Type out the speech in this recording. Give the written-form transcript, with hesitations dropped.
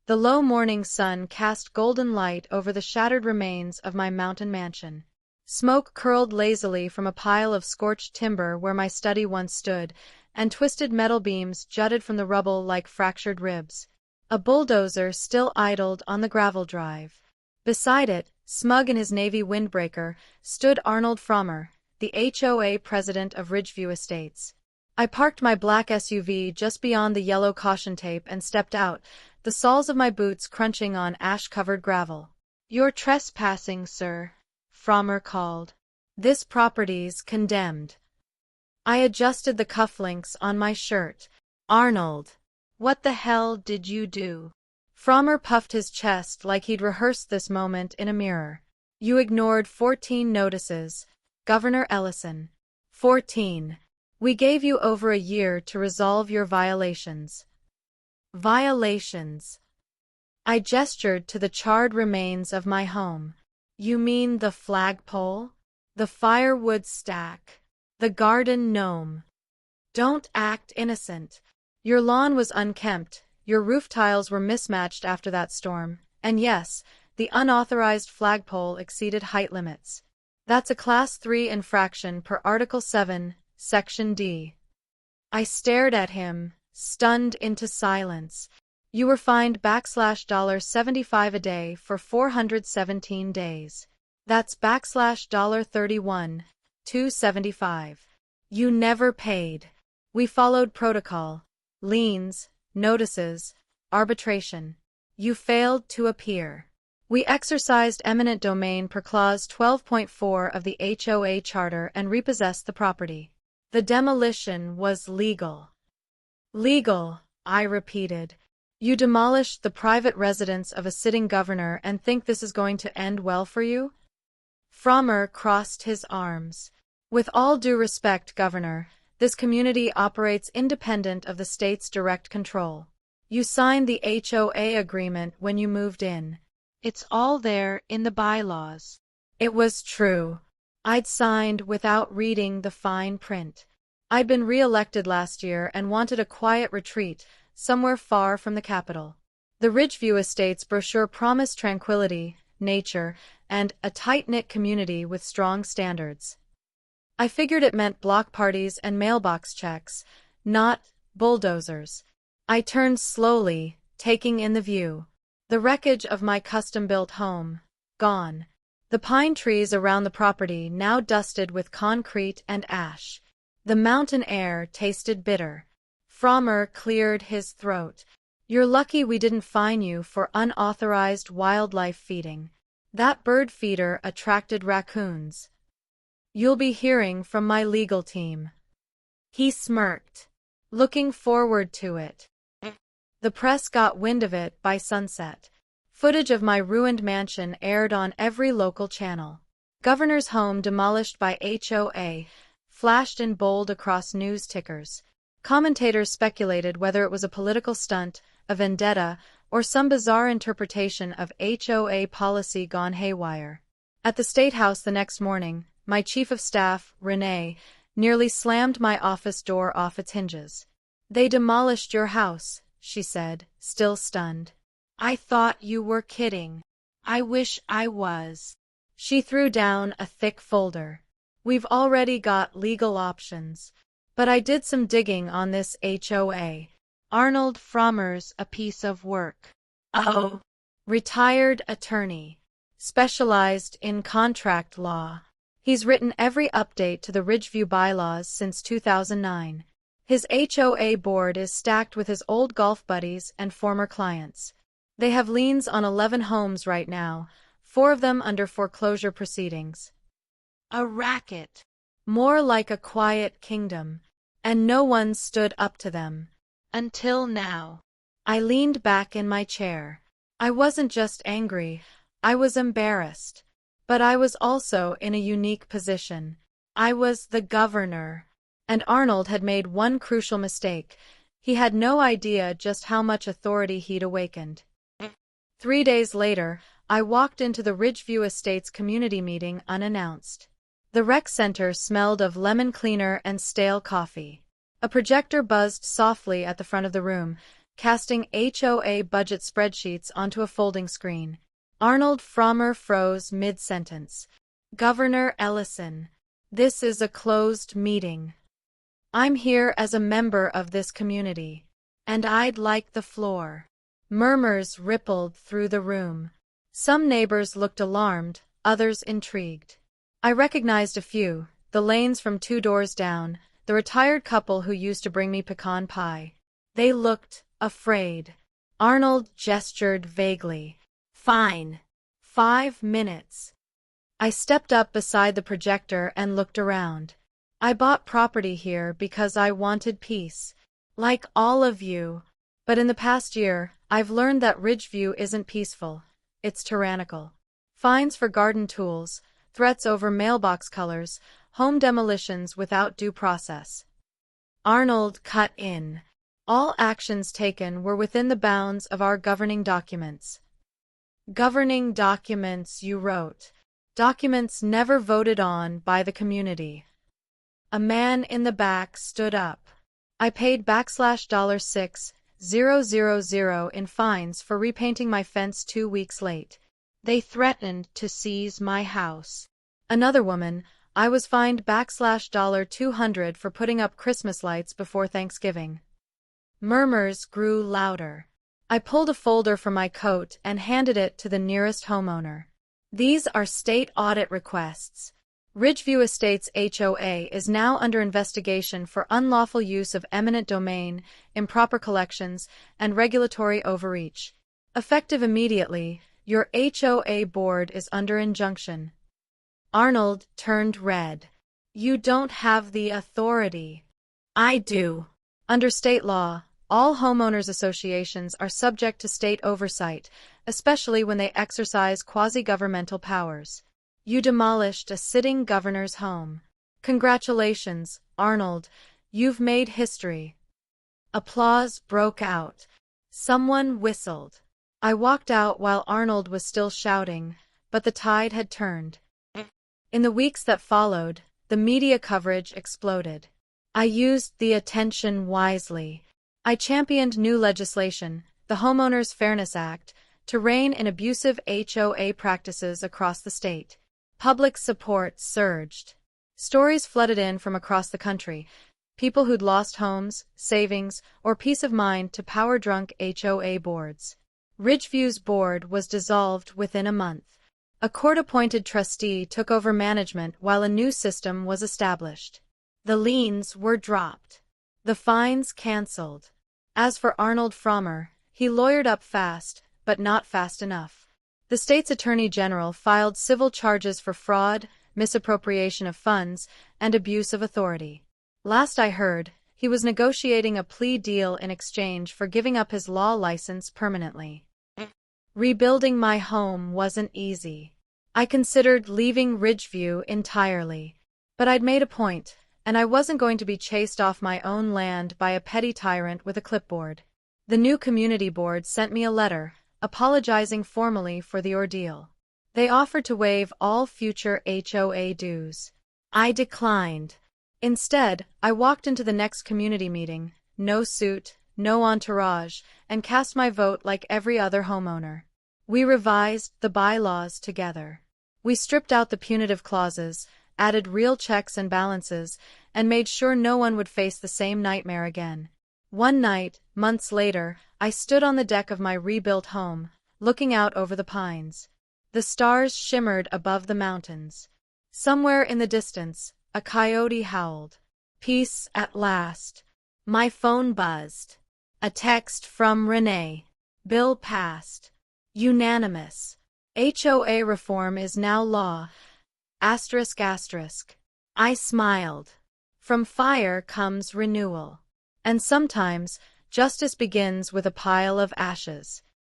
The low morning sun cast golden light over the shattered remains of my mountain mansion. Smoke curled lazily from a pile of scorched timber where my study once stood, and twisted metal beams jutted from the rubble like fractured ribs. A bulldozer still idled on the gravel drive. Beside it, smug in his navy windbreaker, stood Arnold Frommer, the HOA president of Ridgeview Estates. I parked my black SUV just beyond the yellow caution tape and stepped out, the soles of my boots crunching on ash-covered gravel. "You're trespassing, sir," Frommer called. "This property's condemned." I adjusted the cufflinks on my shirt. "Arnold, what the hell did you do?" Frommer puffed his chest like he'd rehearsed this moment in a mirror. "You ignored 14 notices, Governor Ellison. 14. We gave you over a year to resolve your violations." Violations. I gestured to the charred remains of my home. "You mean the flagpole? The firewood stack? The garden gnome? Don't act innocent. Your lawn was unkempt, your roof tiles were mismatched after that storm, and yes, the unauthorized flagpole exceeded height limits. That's a Class 3 infraction per Article 7, Section D." I stared at him, stunned into silence. "You were fined $75 a day for 417 days. That's $31,275. You never paid. We followed protocol. Liens, notices, arbitration. You failed to appear. We exercised eminent domain per Clause 12.4 of the HOA Charter and repossessed the property. The demolition was legal." "Legal," I repeated. "You demolished the private residence of a sitting governor and think this is going to end well for you?" Frommer crossed his arms. "With all due respect, Governor, this community operates independent of the state's direct control. You signed the HOA agreement when you moved in. It's all there in the bylaws." It was true. I'd signed without reading the fine print. I'd been re-elected last year and wanted a quiet retreat, somewhere far from the capital. The Ridgeview Estates brochure promised tranquility, nature, and a tight-knit community with strong standards. I figured it meant block parties and mailbox checks, not bulldozers. I turned slowly, taking in the view. The wreckage of my custom-built home, gone. The pine trees around the property now dusted with concrete and ash. The mountain air tasted bitter. Frommer cleared his throat. "You're lucky we didn't fine you for unauthorized wildlife feeding. That bird feeder attracted raccoons. You'll be hearing from my legal team." He smirked. "Looking forward to it." The press got wind of it by sunset. Footage of my ruined mansion aired on every local channel. "Governor's home demolished by HOA," flashed in bold across news tickers. Commentators speculated whether it was a political stunt, a vendetta, or some bizarre interpretation of HOA policy gone haywire. At the State House the next morning, my chief of staff, Renee, nearly slammed my office door off its hinges. "They demolished your house," she said, still stunned. "I thought you were kidding." "I wish I was." She threw down a thick folder. "We've already got legal options. But I did some digging on this HOA. Arnold Frommer's a piece of work." "Oh." "Retired attorney. Specialized in contract law. He's written every update to the Ridgeview bylaws since 2009. His HOA board is stacked with his old golf buddies and former clients. They have liens on 11 homes right now, 4 of them under foreclosure proceedings. A racket. More like a quiet kingdom. And no one stood up to them. Until now." I leaned back in my chair. I wasn't just angry, I was embarrassed. But I was also in a unique position. I was the governor. And Arnold had made one crucial mistake. He had no idea just how much authority he'd awakened. 3 days later, I walked into the Ridgeview Estates community meeting unannounced. The rec center smelled of lemon cleaner and stale coffee. A projector buzzed softly at the front of the room, casting HOA budget spreadsheets onto a folding screen. Arnold Frommer froze mid-sentence. Governor Ellison, this is a closed meeting. I'm here as a member of this community, and I'd like the floor. Murmurs rippled through the room. Some neighbors looked alarmed, others intrigued. I recognized a few, the Lanes from 2 doors down, the retired couple who used to bring me pecan pie. They looked afraid. Arnold gestured vaguely. Fine. 5 minutes. I stepped up beside the projector and looked around. I bought property here because I wanted peace. Like all of you. But in the past year, I've learned that Ridgeview isn't peaceful. It's tyrannical. Fines for garden tools, threats over mailbox colors, home demolitions without due process. Arnold cut in. All actions taken were within the bounds of our governing documents. Governing documents, you wrote. Documents never voted on by the community. A man in the back stood up. I paid $$6,000 in fines for repainting my fence 2 weeks late. They threatened to seize my house. Another woman, I was fined $200 for putting up Christmas lights before Thanksgiving. Murmurs grew louder. I pulled a folder from my coat and handed it to the nearest homeowner. These are state audit requests. Ridgeview Estates HOA is now under investigation for unlawful use of eminent domain, improper collections, and regulatory overreach. Effective immediately, your HOA board is under injunction. Arnold turned red. You don't have the authority. I do. Under state law, all homeowners associations are subject to state oversight, especially when they exercise quasi-governmental powers. You demolished a sitting governor's home. Congratulations, Arnold. You've made history. Applause broke out. Someone whistled. I walked out while Arnold was still shouting, but the tide had turned. In the weeks that followed, the media coverage exploded. I used the attention wisely. I championed new legislation, the Homeowners Fairness Act, to rein in abusive HOA practices across the state. Public support surged. Stories flooded in from across the country, people who'd lost homes, savings, or peace of mind to power-drunk HOA boards. Ridgeview's board was dissolved within a month. A court-appointed trustee took over management while a new system was established. The liens were dropped. The fines canceled. As for Arnold Frommer, he lawyered up fast, but not fast enough. The state's attorney general filed civil charges for fraud, misappropriation of funds, and abuse of authority. Last I heard, he was negotiating a plea deal in exchange for giving up his law license permanently. Rebuilding my home wasn't easy. I considered leaving Ridgeview entirely. But I'd made a point, and I wasn't going to be chased off my own land by a petty tyrant with a clipboard. The new community board sent me a letter, apologizing formally for the ordeal. They offered to waive all future HOA dues. I declined. Instead, I walked into the next community meeting, no suit, no entourage, and cast my vote like every other homeowner. We revised the bylaws together. We stripped out the punitive clauses, added real checks and balances, and made sure no one would face the same nightmare again. One night, months later, I stood on the deck of my rebuilt home, looking out over the pines. The stars shimmered above the mountains. Somewhere in the distance, a coyote howled. Peace at last. My phone buzzed. A text from Renee. Bill passed. Unanimous. HOA reform is now law. Asterisk asterisk. I smiled. From fire comes renewal. And sometimes, justice begins with a pile of ashes.